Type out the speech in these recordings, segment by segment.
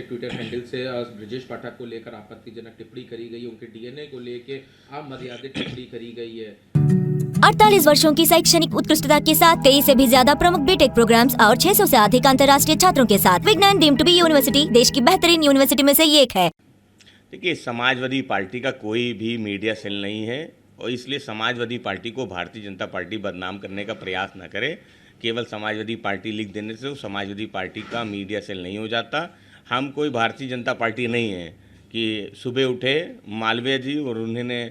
Twitter handle से ब्रजेश पाठक को लेकर आपत्तिजनक टिप्पणी करी गई, उनके डीएनए को लेकर अमर्यादित टिप्पणी करी गई है। 48 वर्षों की शैक्षणिक उत्कृष्टता के साथ कई से भी ज्यादा प्रमुख बीटेक प्रोग्राम्स और 600 से अधिक अंतर्राष्ट्रीय छात्रों के साथ विज्ञान डीम्ड टू बी यूनिवर्सिटी देश की बेहतरीन यूनिवर्सिटी में से एक है। देखिए, समाजवादी पार्टी का कोई भी मीडिया सेल नहीं है और इसलिए समाजवादी पार्टी को भारतीय जनता पार्टी बदनाम करने का प्रयास न करे। केवल समाजवादी पार्टी लिख देने से वो समाजवादी पार्टी का मीडिया सेल नहीं हो जाता। हम कोई भारतीय जनता पार्टी नहीं है कि सुबह उठे मालवीय जी और उन्होंने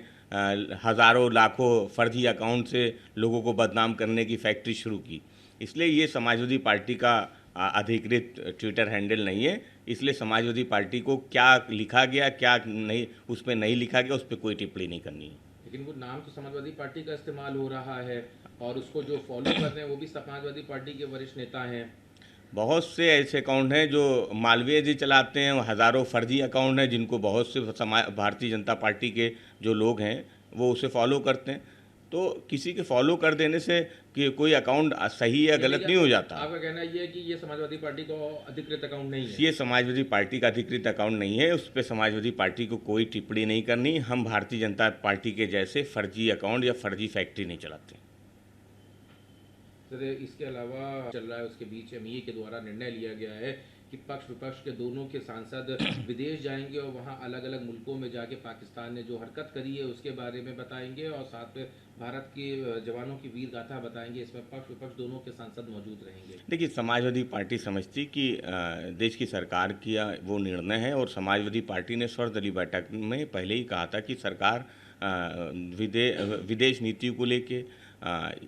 हज़ारों लाखों फर्जी अकाउंट से लोगों को बदनाम करने की फैक्ट्री शुरू की। इसलिए ये समाजवादी पार्टी का अधिकृत ट्विटर हैंडल नहीं है। इसलिए समाजवादी पार्टी को क्या लिखा गया क्या नहीं, उस पर नहीं लिखा गया, उस पर कोई टिप्पणी नहीं करनी है। लेकिन वो नाम तो समाजवादी पार्टी का इस्तेमाल हो रहा है और उसको जो फॉलो कर रहे हैं वो भी समाजवादी पार्टी के वरिष्ठ नेता हैं। बहुत से ऐसे अकाउंट हैं जो मालवीय जी चलाते हैं, हज़ारों फर्जी अकाउंट हैं जिनको बहुत से भारतीय जनता पार्टी के जो लोग हैं वो उसे फॉलो करते हैं। तो किसी के फॉलो कर देने से कि कोई अकाउंट सही या गलत नहीं हो जाता। आपका कहना ये है कि ये समाजवादी पार्टी का अधिकृत अकाउंट नहीं है? ये समाजवादी पार्टी का अधिकृत अकाउंट नहीं है, उस पर समाजवादी पार्टी को कोई टिप्पणी नहीं करनी। हम भारतीय जनता पार्टी के जैसे फर्जी अकाउंट या फर्जी फैक्ट्री नहीं चलाते। सर, इसके अलावा चल रहा है उसके बीच एमईए के द्वारा निर्णय लिया गया है कि पक्ष विपक्ष के दोनों के सांसद विदेश जाएंगे और वहां अलग अलग मुल्कों में जाके पाकिस्तान ने जो हरकत करी है उसके बारे में बताएंगे और साथ में भारत के जवानों की वीर गाथा बताएंगे। इसमें पक्ष विपक्ष दोनों के सांसद मौजूद रहेंगे। देखिए, समाजवादी पार्टी समझती कि देश की सरकार का वो निर्णय है और समाजवादी पार्टी ने सर्वदलीय बैठक में पहले ही कहा था कि सरकार विदेश नीति को लेके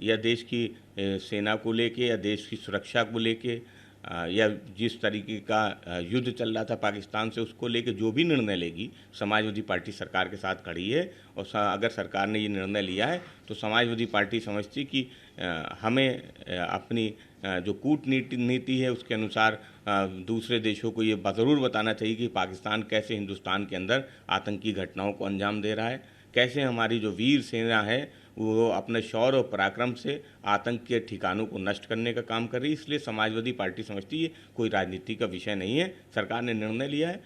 या देश की सेना को लेके या देश की सुरक्षा को लेके या जिस तरीके का युद्ध चल रहा था पाकिस्तान से उसको लेके जो भी निर्णय लेगी, समाजवादी पार्टी सरकार के साथ खड़ी है। और अगर सरकार ने ये निर्णय लिया है तो समाजवादी पार्टी समझती कि हमें अपनी जो कूटनीति है उसके अनुसार दूसरे देशों को ये ज़रूर बताना चाहिए कि पाकिस्तान कैसे हिंदुस्तान के अंदर आतंकी घटनाओं को अंजाम दे रहा है, कैसे हमारी जो वीर सेना है वो अपने शौर्य और पराक्रम से आतंक के ठिकानों को नष्ट करने का काम कर रही है। इसलिए समाजवादी पार्टी समझती है कोई राजनीति का विषय नहीं है। सरकार ने निर्णय लिया है,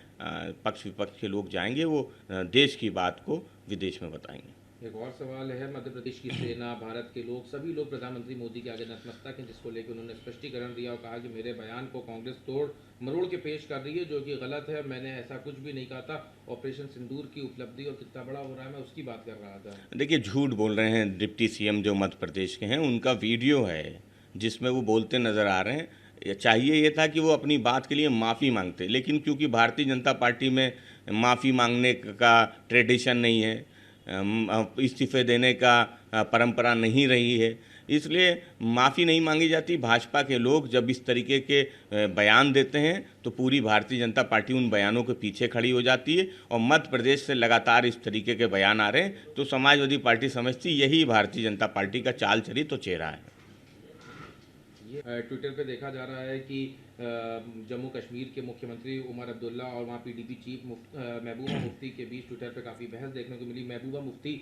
पक्ष विपक्ष के लोग जाएंगे, वो देश की बात को विदेश में बताएंगे। एक और सवाल है, मध्य प्रदेश की सेना, भारत के लोग, सभी लोग प्रधानमंत्री मोदी के आगे नतमस्तक हैं, जिसको लेकर उन्होंने स्पष्टीकरण दिया और कहा कि मेरे बयान को कांग्रेस तोड़ मरोड़ के पेश कर रही है, जो कि गलत है। मैंने ऐसा कुछ भी नहीं कहा था। ऑपरेशन सिंदूर की उपलब्धि और कितना बड़ा हो रहा है मैं उसकी बात कर रहा था। देखिए, झूठ बोल रहे हैं। डिप्टी सीएम जो मध्य प्रदेश के हैं उनका वीडियो है जिसमें वो बोलते नज़र आ रहे हैं। चाहिए ये था कि वो अपनी बात के लिए माफ़ी मांगते, लेकिन क्योंकि भारतीय जनता पार्टी में माफ़ी मांगने का ट्रेडिशन नहीं है, इस्तीफे देने का परंपरा नहीं रही है, इसलिए माफ़ी नहीं मांगी जाती। भाजपा के लोग जब इस तरीके के बयान देते हैं तो पूरी भारतीय जनता पार्टी उन बयानों के पीछे खड़ी हो जाती है और मध्य प्रदेश से लगातार इस तरीके के बयान आ रहे हैं तो समाजवादी पार्टी समझती यही भारतीय जनता पार्टी का चाल चरित्र तो चेहरा है। ट्विटर पे देखा जा रहा है कि जम्मू कश्मीर के मुख्यमंत्री उमर अब्दुल्ला और वहाँ पीडीपी चीफ महबूबा मुफ्ती के बीच ट्विटर पे काफ़ी बहस देखने को मिली। महबूबा मुफ्ती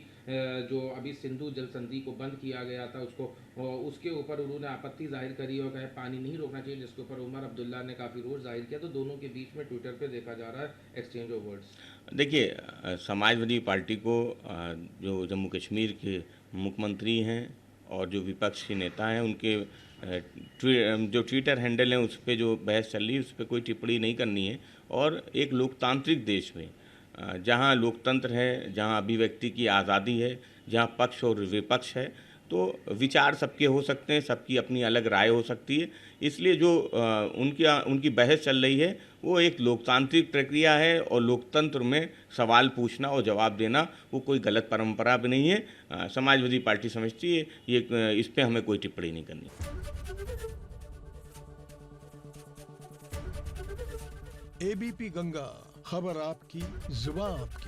जो अभी सिंधु जल संधि को बंद किया गया था उसके ऊपर उन्होंने आपत्ति जाहिर करी और कहा पानी नहीं रोकना चाहिए, जिसके ऊपर उमर अब्दुल्ला ने काफ़ी रोष जाहिर किया। तो दोनों के बीच में ट्विटर पर देखा जा रहा है एक्सचेंज ऑफ वर्ड्स। देखिए, समाजवादी पार्टी को जो जम्मू कश्मीर के मुख्यमंत्री हैं और जो विपक्ष के नेता हैं उनके जो ट्विटर हैंडल है उस पर जो बहस चल रही है उस पर कोई टिप्पणी नहीं करनी है। और एक लोकतांत्रिक देश में जहां लोकतंत्र है, जहां अभिव्यक्ति की आज़ादी है, जहां पक्ष और विपक्ष है, तो विचार सबके हो सकते हैं, सबकी अपनी अलग राय हो सकती है। इसलिए जो उनकी बहस चल रही है वो एक लोकतांत्रिक प्रक्रिया है और लोकतंत्र में सवाल पूछना और जवाब देना वो कोई गलत परंपरा भी नहीं है। समाजवादी पार्टी समझती है ये इस पर हमें कोई टिप्पणी नहीं करनी। एबीपी गंगा, खबर आपकी, जुबान आपकी।